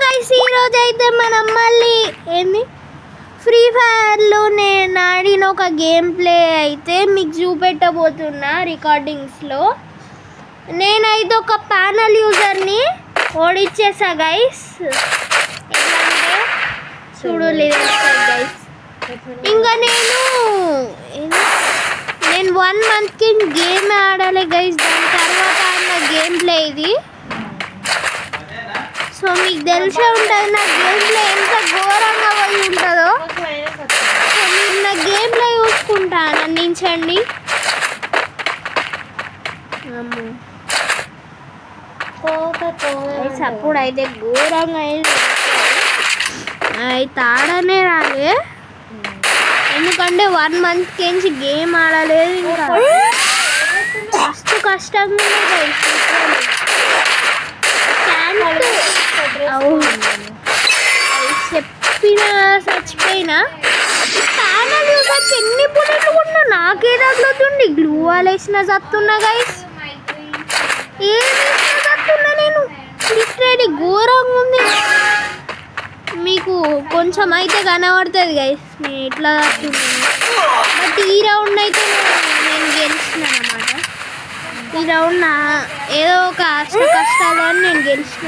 Guys ఈరోజు అయితే మనం మళ్ళీ ఏంది ఫ్రీ ఫైర్లో నేను ఆడిన ఒక గేమ్ ప్లే అయితే మీకు చూపెట్టబోతున్నా రికార్డింగ్స్లో. నేనైతే ఒక ప్యానల్ యూజర్ని ఓడిచ్చేసా గైస్. ఎందుకంటే చూడలేదు గైస్. ఇంకా నేను 1 మంత్కి గేమ్ ఆడాలి గైస్. దాని తర్వాత ఆడిన గేమ్ ప్లే ఇది. సో మీకు తెలిసే ఉంటుంది నా గేమ్ ప్లే ఎంత ఘోరంగా పోయి ఉంటుందో. సో మీరు నా గేమ్ ప్లే చూసుకుంటా అందించండి. అప్పుడు అయితే ఘోరంగా అయితే ఆడనే రాలే, ఎందుకంటే 1 మంత్కి గేమ్ ఆడలేదు. ఇంకా మస్తు కష్టంగా చెప్పిన చచ్చిపోయినా. ప్యానల్ యూజర్స్ ఎన్ని బుల్లెట్లు కూడా నాకే తగులుతుంది. గ్లూ వాల్ వేసిన చస్తున్నా గైస్, ఏమి వేసిన చస్తున్నా నేను. లిటరలీ ఘోరంగా ఉంది. మీకు కొంచెం అయితే కనబడుతుంది గైస్ నేను ఎట్లా చస్తున్నాను. బట్ ఈ రౌండ్ అయితే నేను గెలిచినాను అన్నమాట. ఈ రౌండ్ ఏదో ఒక కష్టాలు అని నేను గెలిచిన.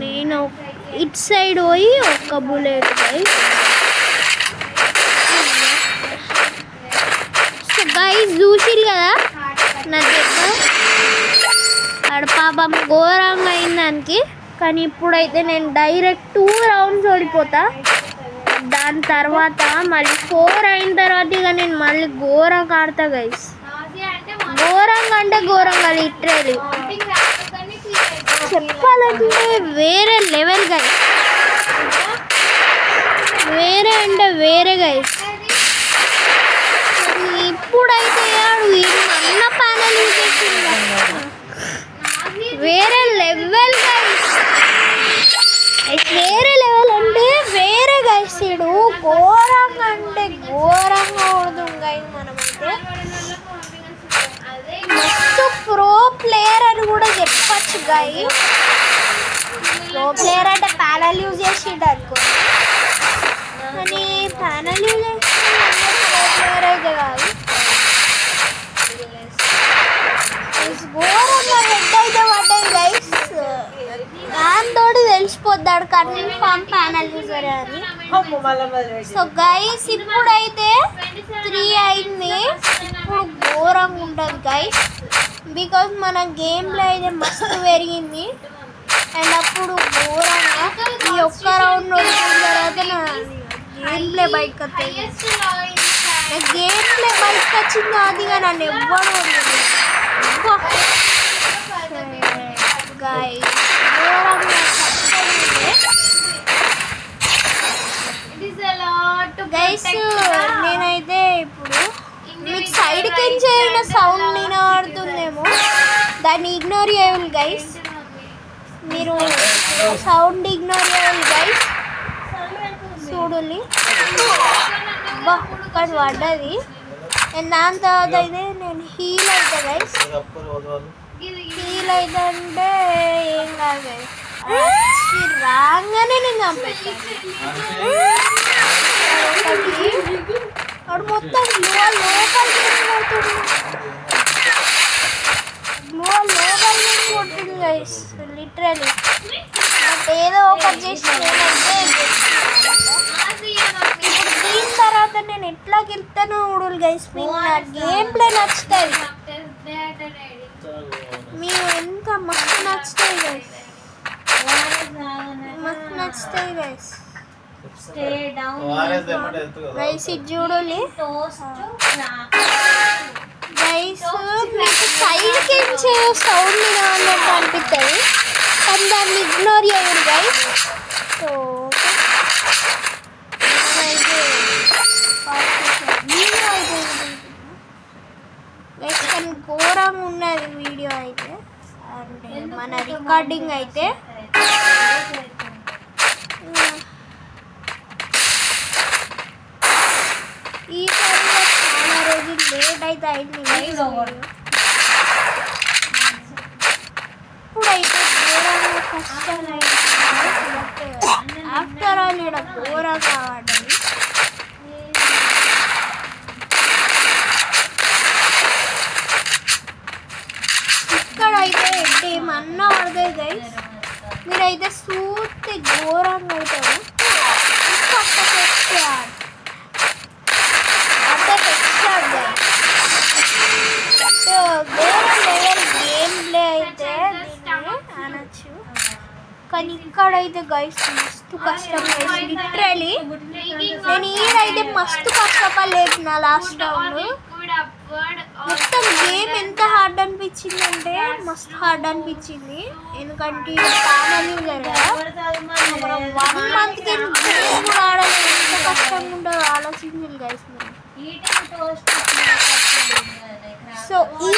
నేను ఇట్ సైడ్ పోయి ఒక్క బుల్లెట్ గైస్. సో గైస్ చూసిరు కదా నా దగ్గర ఆడ పాపం ఘోరంగా అయింది దానికి. కానీ ఇప్పుడైతే నేను డైరెక్ట్ 2 రౌండ్స్ ఓడిపోతా. దాని తర్వాత మళ్ళీ 4 అయిన తర్వాత ఇక నేను మళ్ళీ ఘోరంగా ఆడతా గైస్. ఘోరంగా అంటే ఘోరంగా లిటరలీ చెప్పాలంటే వేరే లెవెల్ గైస్. వేరే అంటే వేరే గైస్. ఇప్పుడైతే అన్న ప్యానల్ యూజ్ చేసింది వేరే లెవెల్ గైస్. వేరే లెవెల్ అంటే వేరే గైస్. ఇడు ఘోరంగా అంటే ఘోరంగా అవుతుంది గైస్. మనమైతే మస్తు ప్రో ప్లేయర్ అని కూడా చెప్పచ్చు గైస్. ప్రో ప్లేయర్ అంటే ప్యానల్ యూజ్ చేసిండు అనుకోండి, కానీ ప్యానల్ యూజ్ చేసి ప్రో ప్లేయర్ అయితే కాదు. ఘోరంగా హెడ్ అయితే పడ్డాయి గైస్. దాంతో తెలిసిపోద్దాడు కన్ఫామ్ ప్యానల్ యూజర్ అని. సో గైస్ ఇప్పుడైతే 3 అయింది. ఇప్పుడు ఘోరంగా ఉంటుంది గైస్, బికాజ్ మన గేమ్ ప్లే అయితే మస్తు పెరిగింది. అండ్ అప్పుడు ఘోరంగా ఈ ఒక్క రౌండ్ వచ్చిన తర్వాత నా గేమ్ ప్లే బయటకు వస్తాయి. నా గేమ్ ప్లే బయటకు వచ్చింది అదిగా నన్ను ఎవ్వరు గైస్. గైస్ నేనైతే ఇప్పుడు మీకు సైడ్కి ఎంచైన సౌండ్ వినబడుతుందేమో, దాన్ని ఇగ్నోర్ చేయాలి గైస్. మీరు సౌండ్ ఇగ్నోర్ చేయాలి గైస్. చూడాలి ఒక్కటి పడ్డది. దాని తర్వాత అయితే నేను హీల్ అవుతా గైస్. హీల్ అయితే అంటే ఏం కాదు గైస్, రాగానే నేను చంపేస్తాను. వాడు మొత్తం లోపలికి కొట్టింది గైస్ లిటరలీ. బట్ ఏదో ఒకటి చేసి నేనైతే ఇప్పుడు దీని తర్వాత నేను ఎట్లా గెలుస్తానో చూడాలి గైస్. మీకు నా గేమ్ ప్లే నచ్చుతుంది, మీరు ఎంత మస్తు నచ్చుతాయి గైస్, మస్తు నచ్చుతాయి గైస్. గైస్ ఇది చూడాలి గైస్. మీకు సైడ్కి సౌండ్ వినాలంటే అనిపిస్తుంది, కానీ దాన్ని ఇగ్నోర్ చేయండి గైస్. సో గైస్ కానీ ఘోరంగా ఉన్నది వీడియో అయితే. అంటే మన రికార్డింగ్ అయితే ఈసారి చాలా రోజులు కంప్లీట్ అయితే అయింది guys. ఇప్పుడైతే ఘోరంగా కష్టమైంది. ఆఫ్టర్ ఆల్ ఇక్కడ ఘోరంగా ఆడాలి. ఇక్కడైతే ఏమన్నా పడతాయి గైస్. మీరైతే చూస్తే ఘోరంగా అవుతారు. గేమ్ ప్లే అయితే అనొచ్చు, కానీ ఇక్కడైతే గైస్ మస్తు కష్టం గైస్. లిటరలీ నేను ఈడైతే మస్తు కష్టపడలేసిన లాస్ట్ రౌండ్. మొత్తం గేమ్ ఎంత హార్డ్ అనిపించింది అంటే మస్తు హార్డ్ అనిపించింది. ఎందుకంటే ప్యానల్ కదా 1 month గేమ్ కూడా ఆడాలి, ఎంత కష్టంగా ఉంటుందో ఆలోచించింది గైస్. సో ఈ